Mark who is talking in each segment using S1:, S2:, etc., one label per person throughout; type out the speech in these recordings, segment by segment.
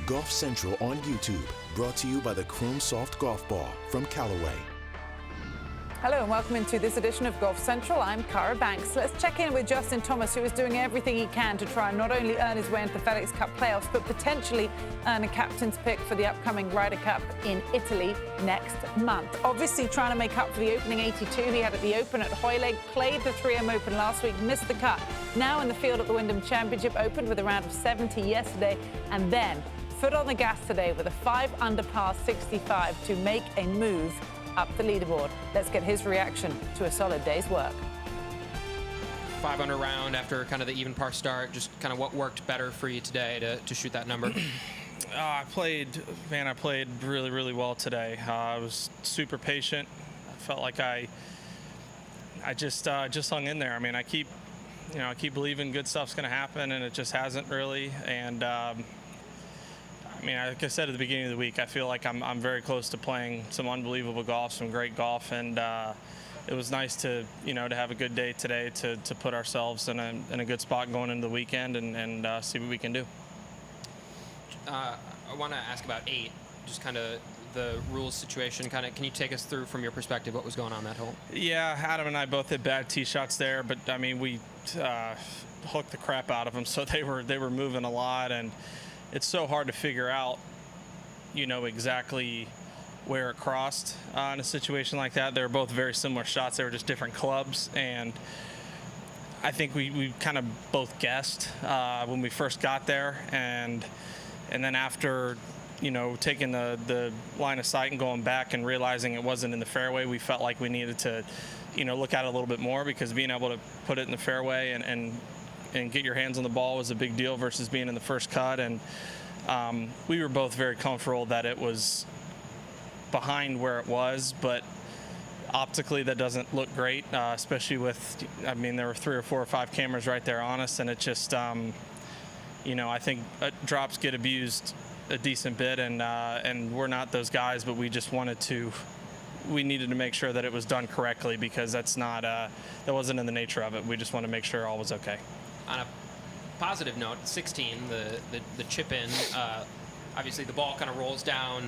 S1: Golf Central on YouTube, brought to you by the Chrome Soft Golf Ball from Callaway.
S2: Hello and welcome into this edition of Golf Central. I'm Cara Banks. Let's check in with Justin Thomas, who is doing everything he can to try and not only earn his way into the FedExCup Playoffs, but potentially earn a captain's pick for the upcoming Ryder Cup in Italy next month. Obviously trying to make up for the opening 82 he had at the Open at Hoylake, played the 3M Open last week, missed the cut. Now in the field at the Wyndham Championship, opened with a round of 70 yesterday, and then foot on the gas today with a 5 under par 65 to make a move up the leaderboard. Let's get his reaction to a solid day's work.
S3: 5 under round after kind of the even par start. Just kind of what worked better for you today to shoot that number?
S4: I played really, really well today. I was super patient. I felt like I just hung in there. I mean, I keep believing good stuff's going to happen, and it just hasn't really. And I mean, like I said at the beginning of the week, I feel like I'm very close to playing some unbelievable golf, some great golf, and it was nice to have a good day today to put ourselves in a good spot going into the weekend and see what we can do.
S3: I want to ask about 8, just kind of the rules situation. Can you take us through from your perspective what was going on that hole?
S4: Yeah, Adam and I both hit bad tee shots there, but I mean we hooked the crap out of them, so they were moving a lot, and it's so hard to figure out, exactly where it crossed in a situation like that. They were both very similar shots. They were just different clubs, and I think we kind of both guessed when we first got there, and then after, taking the line of sight and going back and realizing it wasn't in the fairway, we felt like we needed to, look at it a little bit more, because being able to put it in the fairway and get your hands on the ball was a big deal versus being in the first cut. And we were both very comfortable that it was behind where it was, but optically that doesn't look great, especially with, there were 3 or 4 or 5 cameras right there on us, and it just, I think drops get abused a decent bit, and we're not those guys, but we just we needed to make sure that it was done correctly, because that wasn't in the nature of it. We just want to make sure all was okay.
S3: On a positive note, 16, the chip in, obviously the ball kind of rolls down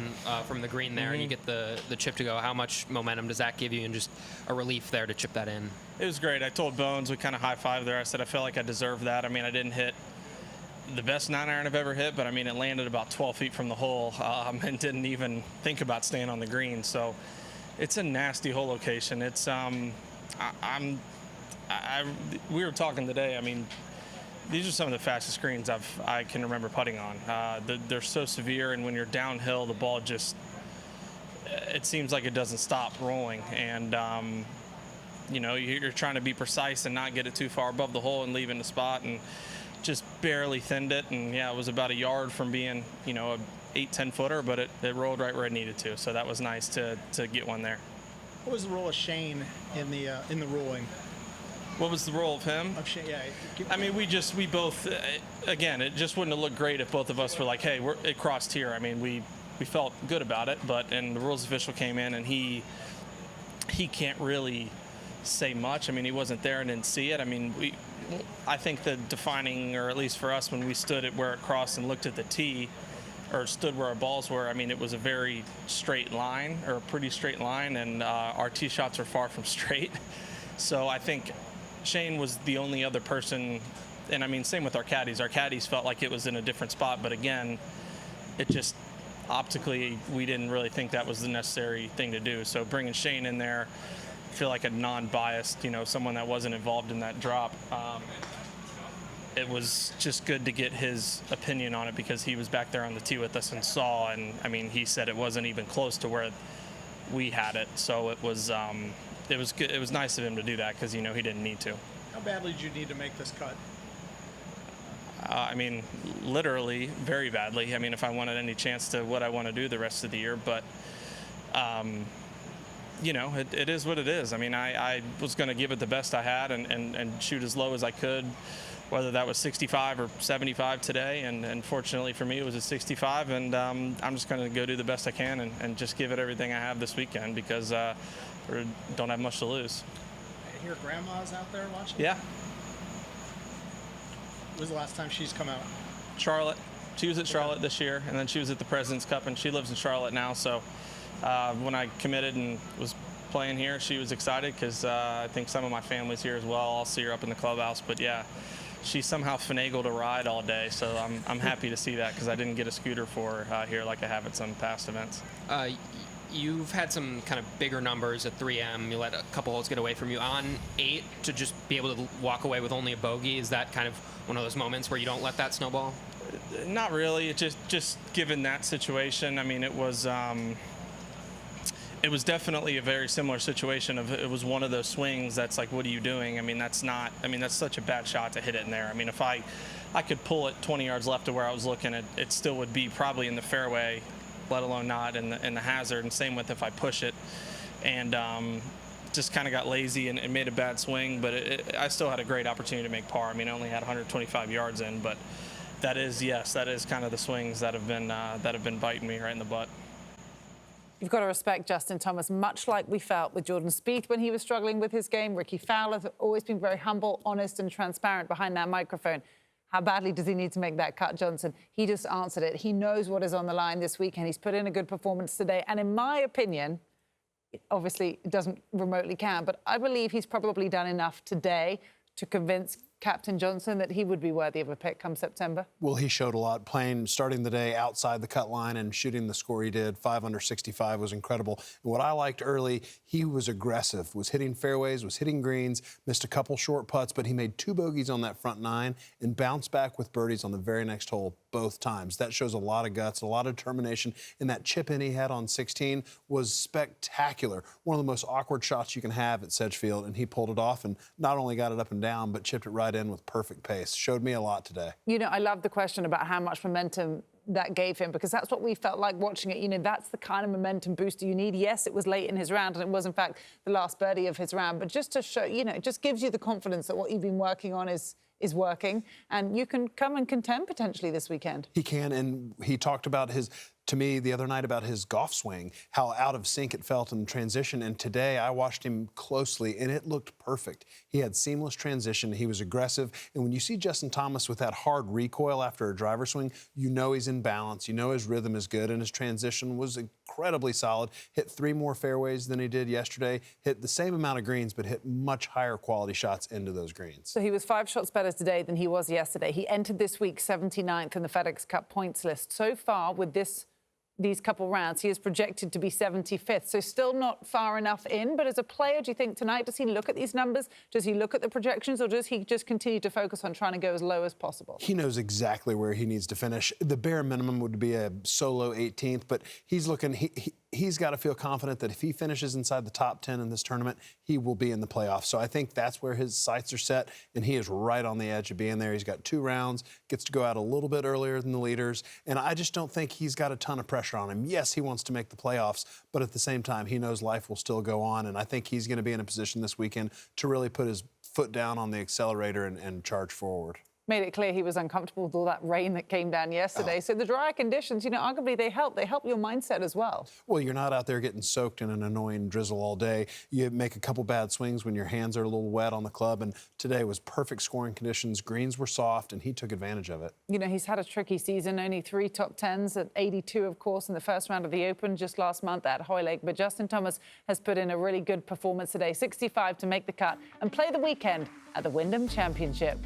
S3: from the green there, and you get the chip to go. How much momentum does that give you, and just a relief there to chip that in?
S4: It was great. I told Bones, we kind of high-fived there. I said I felt like I deserved that. I mean, I didn't hit the best 9-iron I've ever hit, but I mean, it landed about 12 feet from the hole and didn't even think about staying on the green. So it's a nasty hole location. It's we were talking today. I mean, these are some of the fastest greens I can remember putting on. They're so severe, and when you're downhill, the ball just, it seems like it doesn't stop rolling. And, you're trying to be precise and not get it too far above the hole and leaving the spot, and just barely thinned it. And, yeah, it was about a yard from being, a 8-10 footer, but it rolled right where it needed to. So that was nice to get one there.
S5: What was the role of Shane in the rolling?
S4: What was the role of him?
S5: Yeah.
S4: I mean, we both, again, it just wouldn't have looked great if both of us were like, hey, it crossed here. I mean, we felt good about it, and the rules official came in, and he can't really say much. I mean, he wasn't there and didn't see it. I mean, I think the defining, or at least for us, when we stood at where it crossed and looked at the tee, or stood where our balls were, I mean, it was a very straight line, or a pretty straight line, and our tee shots are far from straight. So I think Shane was the only other person, and I mean, same with our caddies. Our caddies felt like it was in a different spot, but again, it just optically, we didn't really think that was the necessary thing to do. So bringing Shane in there, I feel like a non-biased, someone that wasn't involved in that drop, it was just good to get his opinion on it, because he was back there on the tee with us and saw, and I mean, he said it wasn't even close to where we had it. So it was good. It was nice of him to do that, because he didn't need to.
S5: How badly did you need to make this cut?
S4: I mean, literally very badly. I mean, if I wanted any chance to what I want to do the rest of the year, but it is what it is. I mean, I was going to give it the best I had and shoot as low as I could, whether that was 65 or 75 today. And fortunately for me, it was a 65. And I'm just going to go do the best I can and just give it everything I have this weekend, because we don't have much to lose.
S5: I hear Grandma's out there watching?
S4: Yeah.
S5: When was the last time she's come out?
S4: Charlotte. She was at Charlotte this year, and then she was at the President's Cup, and she lives in Charlotte now. So when I committed and was playing here, she was excited because I think some of my family's here as well. I'll see her up in the clubhouse. But yeah, she somehow finagled a ride all day, so I'm happy to see that because I didn't get a scooter for her here like I have at some past events.
S3: You've had some kind of bigger numbers at 3M. You let a couple holes get away from you. On 8, to just be able to walk away with only a bogey, is that kind of one of those moments where you don't let that snowball?
S4: Not really. It just given that situation, I mean, it was definitely a very similar situation. It was one of those swings that's like, what are you doing? I mean, that's such a bad shot to hit it in there. I mean, if I could pull it 20 yards left of where I was looking, it still would be probably in the fairway, let alone not in the hazard. And same with if I push it. And just kind of got lazy and made a bad swing, but I still had a great opportunity to make par. I mean, I only had 125 yards in, but that is kind of the swings that have been biting me right in the butt.
S2: You've got to respect Justin Thomas, much like we felt with Jordan Spieth when he was struggling with his game. Ricky Fowler's always been very humble, honest and transparent behind that microphone. How badly does he need to make that cut, Johnson? He just answered it. He knows what is on the line this weekend. He's put in a good performance today. And in my opinion, obviously it doesn't remotely count, but I believe he's probably done enough today to convince Captain Johnson that he would be worthy of a pick come September?
S6: Well, he showed a lot, starting the day outside the cut line and shooting the score he did. 5 under 65 was incredible. And what I liked early, he was aggressive, was hitting fairways, was hitting greens, missed a couple short putts, but he made 2 bogeys on that front 9 and bounced back with birdies on the very next hole both times. That shows a lot of guts, a lot of determination. And that chip in he had on 16 was spectacular. One of the most awkward shots you can have at Sedgefield, and he pulled it off and not only got it up and down, but chipped it right in with perfect pace. Showed me a lot today. You know,
S2: I love the question about how much momentum that gave him, because that's what we felt like watching it. You know, that's the kind of momentum booster you need. Yes, it was late in his round, and it was, in fact, the last birdie of his round. But just to show, you know, it just gives you the confidence that what you've been working on is working, and you can come and contend potentially this weekend.
S6: He can, and he talked about to me the other night about his golf swing, how out of sync it felt in transition. And today I watched him closely, and it looked perfect. He had seamless transition. He was aggressive. And when you see Justin Thomas with that hard recoil after a driver swing, you know he's in balance. You know his rhythm is good, and his transition was incredibly solid. Hit 3 more fairways than he did yesterday. Hit the same amount of greens, but hit much higher quality shots into those greens.
S2: So he was 5 shots better today than he was yesterday. He entered this week 79th in the FedEx Cup points list. So far with these couple rounds, he is projected to be 75th, so still not far enough in. But as a player, do you think tonight, does he look at these numbers? Does he look at the projections, or does he just continue to focus on trying to go as low as possible?
S6: He knows exactly where he needs to finish. The bare minimum would be a solo 18th, but he's looking, he's got to feel confident that if he finishes inside the top 10 in this tournament, he will be in the playoffs. So I think that's where his sights are set, and he is right on the edge of being there. He's got 2 rounds, gets to go out a little bit earlier than the leaders, and I just don't think he's got a ton of pressure on him. Yes, he wants to make the playoffs, but at the same time, he knows life will still go on, and I think he's going to be in a position this weekend to really put his foot down on the accelerator and charge forward.
S2: Made it clear he was uncomfortable with all that rain that came down yesterday. So the drier conditions, you know, arguably they help. They help your mindset as well.
S6: Well, you're not out there getting soaked in an annoying drizzle all day. You make a couple bad swings when your hands are a little wet on the club, and today was perfect scoring conditions. Greens were soft, and he took advantage of it. You
S2: know, he's had a tricky season. Only 3 top 10s at 82, of course, in the first round of the Open just last month at Hoylake. But Justin Thomas has put in a really good performance today. 65 to make the cut and play the weekend at the Wyndham Championship.